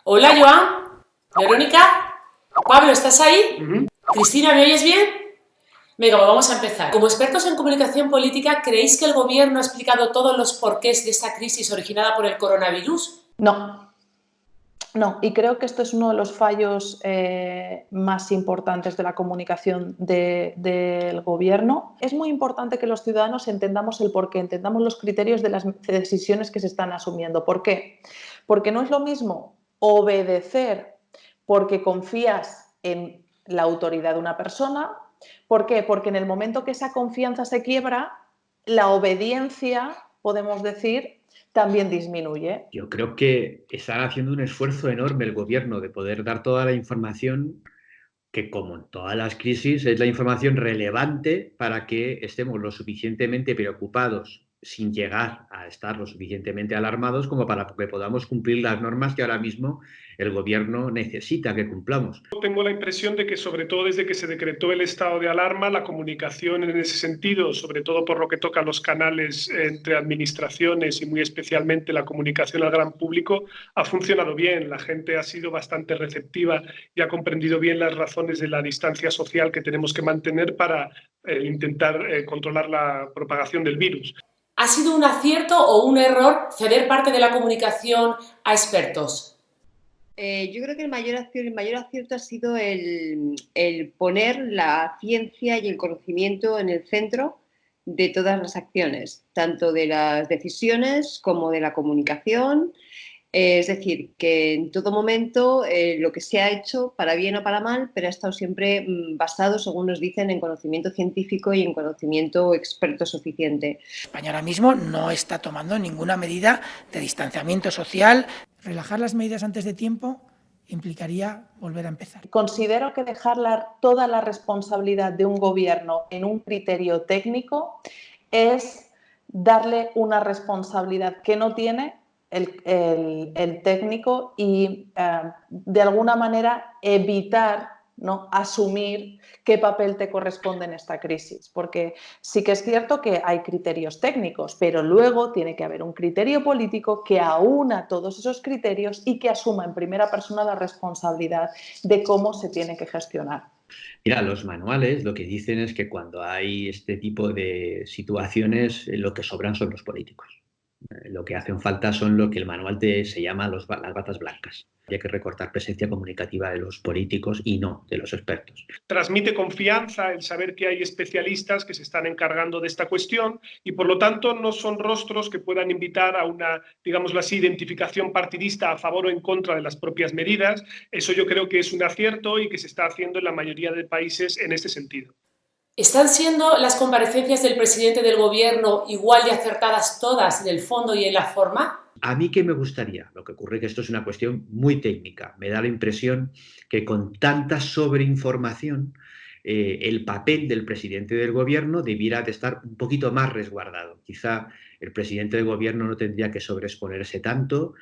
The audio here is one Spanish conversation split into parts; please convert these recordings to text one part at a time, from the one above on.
Hola, Joan. Verónica. Pablo, ¿estás ahí? Cristina, ¿me oyes bien? Venga, pues vamos a empezar. Como expertos en comunicación política, ¿creéis que el gobierno ha explicado todos los porqués de esta crisis originada por el coronavirus? No, y creo que esto es uno de los fallos más importantes de la comunicación del gobierno. Es muy importante que los ciudadanos entendamos el porqué, entendamos los criterios de las decisiones que se están asumiendo. ¿Por qué? Porque no es lo mismo obedecer porque confías en la autoridad de una persona. ¿Por qué? Porque en el momento que esa confianza se quiebra, la obediencia, podemos decir, también disminuye. Yo creo que están haciendo un esfuerzo enorme el gobierno de poder dar toda la información que, como en todas las crisis, es la información relevante para que estemos lo suficientemente preocupados sin llegar a estar lo suficientemente alarmados como para que podamos cumplir las normas que ahora mismo el gobierno necesita que cumplamos. Tengo la impresión de que, sobre todo desde que se decretó el estado de alarma, la comunicación en ese sentido, sobre todo por lo que toca a los canales entre administraciones y muy especialmente la comunicación al gran público, ha funcionado bien. La gente ha sido bastante receptiva y ha comprendido bien las razones de la distancia social que tenemos que mantener para intentar controlar la propagación del virus. ¿Ha sido un acierto o un error ceder parte de la comunicación a expertos? Yo creo que el mayor acierto ha sido el poner la ciencia y el conocimiento en el centro de todas las acciones, tanto de las decisiones como de la comunicación. Es decir, que en todo momento lo que se ha hecho, para bien o para mal, pero ha estado siempre basado, según nos dicen, en conocimiento científico y en conocimiento experto suficiente. España ahora mismo no está tomando ninguna medida de distanciamiento social. Relajar las medidas antes de tiempo implicaría volver a empezar. Considero que dejar toda la responsabilidad de un gobierno en un criterio técnico es darle una responsabilidad que no tiene el técnico y de alguna manera evitar, ¿no?, asumir qué papel te corresponde en esta crisis. Porque sí que es cierto que hay criterios técnicos, pero luego tiene que haber un criterio político que aúna todos esos criterios y que asuma en primera persona la responsabilidad de cómo se tiene que gestionar. Mira, los manuales lo que dicen es que cuando hay este tipo de situaciones, lo que sobran son los políticos. Lo que hacen falta son lo que el manual se llama las batas blancas. Hay que recortar presencia comunicativa de los políticos y no de los expertos. Transmite confianza el saber que hay especialistas que se están encargando de esta cuestión y, por lo tanto, no son rostros que puedan invitar a una, digámoslo así, identificación partidista a favor o en contra de las propias medidas. Eso yo creo que es un acierto y que se está haciendo en la mayoría de países en este sentido. ¿Están siendo las comparecencias del presidente del gobierno igual de acertadas todas en el fondo y en la forma? A mí, ¿qué me gustaría? Lo que ocurre es que esto es una cuestión muy técnica. Me da la impresión que con tanta sobreinformación el papel del presidente del gobierno debiera de estar un poquito más resguardado. Quizá el presidente del gobierno no tendría que sobreexponerse tanto.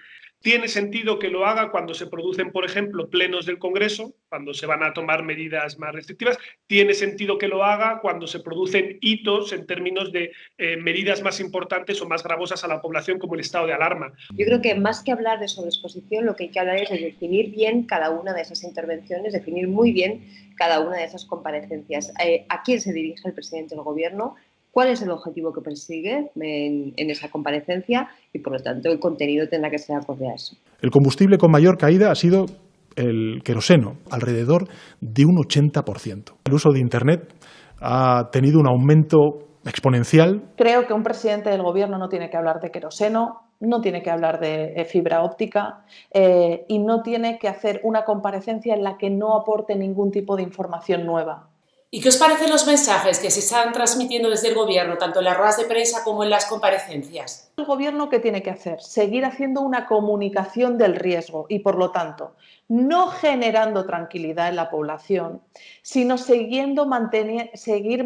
Tiene sentido que lo haga cuando se producen, por ejemplo, plenos del Congreso, cuando se van a tomar medidas más restrictivas. Tiene sentido que lo haga cuando se producen hitos en términos de medidas más importantes o más gravosas a la población, como el estado de alarma. Yo creo que más que hablar de sobreexposición, lo que hay que hablar es de definir bien cada una de esas intervenciones, definir muy bien cada una de esas comparecencias. ¿A quién se dirige el presidente del gobierno? ¿Cuál es el objetivo que persigue en esa comparecencia? Y, por lo tanto, el contenido tendrá que ser acorde a eso. El combustible con mayor caída ha sido el queroseno, alrededor de un 80%. El uso de Internet ha tenido un aumento exponencial. Creo que un presidente del gobierno no tiene que hablar de queroseno, no tiene que hablar de fibra óptica y no tiene que hacer una comparecencia en la que no aporte ningún tipo de información nueva. ¿Y qué os parecen los mensajes que se están transmitiendo desde el gobierno, tanto en las ruedas de prensa como en las comparecencias? ¿El gobierno qué tiene que hacer? Seguir haciendo una comunicación del riesgo y, por lo tanto, no generando tranquilidad en la población, sino seguir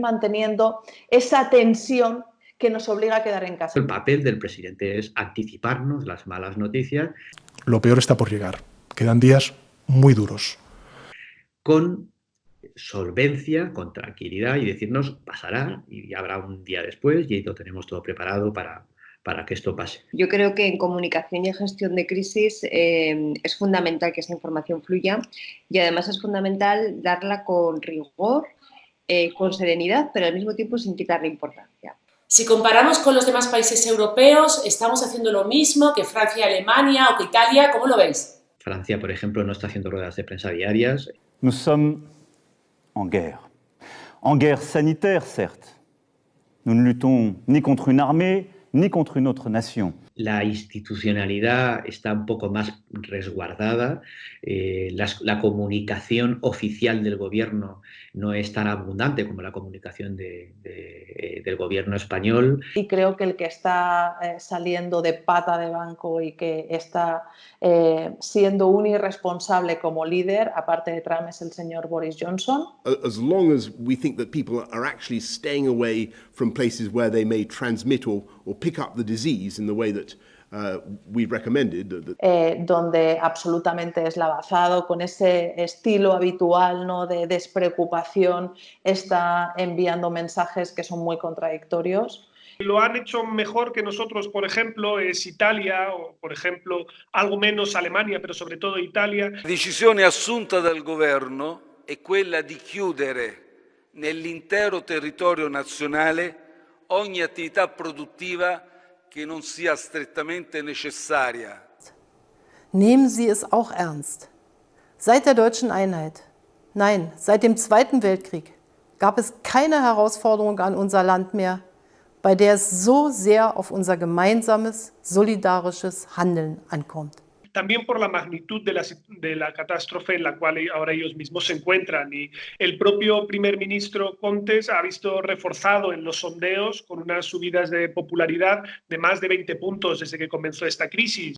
manteniendo esa tensión que nos obliga a quedar en casa. El papel del presidente es anticiparnos las malas noticias. Lo peor está por llegar. Quedan días muy duros. Con solvencia, con tranquilidad y decirnos pasará y habrá un día después y lo tenemos todo preparado para para que esto pase. Yo creo que en comunicación y en gestión de crisis es fundamental que esa información fluya y además es fundamental darla con rigor, con serenidad, pero al mismo tiempo sin quitarle importancia. Si comparamos con los demás países europeos, ¿estamos haciendo lo mismo que Francia, Alemania o que Italia? ¿Cómo lo veis? Francia, por ejemplo, no está haciendo ruedas de prensa diarias. Nous sommes en guerre sanitaire, certes. Nous ne luttons ni contre une armée, ni contre une autre nation. La institucionalidad está un poco más resguardada, la comunicación oficial del gobierno no es tan abundante como la comunicación del gobierno español. Y creo que el que está saliendo de pata de banco y que está siendo un irresponsable como líder, aparte de Trump, es el señor Boris Johnson. As long as we think that people are actually staying away from places where they may transmit or pick up the disease in the way that we've recommended. Donde absolutamente eslavazado, con ese estilo habitual, ¿no?, de despreocupación, está enviando mensajes que son muy contradictorios. Lo han hecho mejor que nosotros, por ejemplo, es Italia o, por ejemplo, algo menos Alemania, pero sobre todo Italia. La decisione assunta dal governo è quella di chiudere nell'intero territorio nazionale ogni attività produttiva que no sea estrictamente necesaria. Nehmen Sie es auch ernst. Seit der deutschen Einheit, nein, seit dem Zweiten Weltkrieg, gab es keine Herausforderung an unser Land mehr, bei der es so sehr auf unser gemeinsames, solidarisches Handeln ankommt. También por la magnitud de la catástrofe en la cual ahora ellos mismos se encuentran. Y el propio primer ministro Conte ha visto reforzado en los sondeos con unas subidas de popularidad de más de 20 puntos desde que comenzó esta crisis.